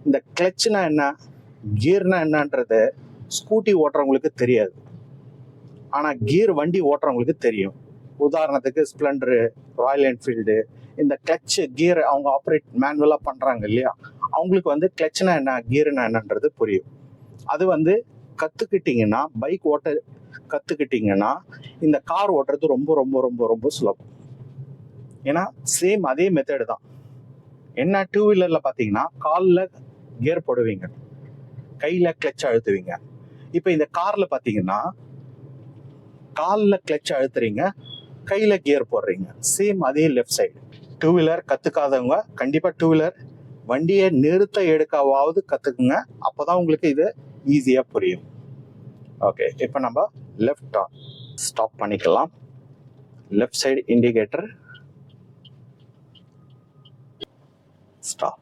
இந்த கிளச்சுனா என்ன, கியர்னா என்னன்றது ஸ்கூட்டி ஓட்டுறவங்களுக்கு தெரியாது. ஆனால் கியர் வண்டி ஓட்டுறவங்களுக்கு தெரியும். உதாரணத்துக்கு ஸ்ப்ளெண்டரு, ராயல் என்ஃபீல்டு, இந்த கிளச்சு கியர் அவங்க ஆப்ரேட் மேனுவலாக பண்ணுறாங்க இல்லையா, அவங்களுக்கு வந்து கிளச்சுனா என்ன, கியர்னா என்னன்றது புரியும். அது கற்றுக்கிட்டிங்கன்னா, பைக் ஓட்ட கற்றுக்கிட்டிங்கன்னா இந்த கார் ஓட்டுறது ரொம்ப ரொம்ப ரொம்ப ரொம்ப சுலபம். ஏன்னா சேம் அதே மெத்தடு தான். என்ன, டூ வீலரில் பார்த்தீங்கன்னா காலில் கியர் போடுவீங்க, கையில் கிளச் அழுத்துவீங்க. இப்போ இந்த காரில் பார்த்தீங்கன்னா காலில் கிளச் அழுத்துறீங்க, கையில் கியர் போடுறீங்க. சேம் அதே லெஃப்ட் சைடு. டூ வீலர் கற்றுக்காதவங்க கண்டிப்பாக டூ வீலர் வண்டியை நிறுத்த எடுக்காவது கற்றுக்குங்க. அப்போ தான் உங்களுக்கு இது ஈஸியாக புரியும். ஓகே, இப்போ நம்ம லெஃப்ட் ஸ்டாப் பண்ணிக்கலாம். Left side indicator stop.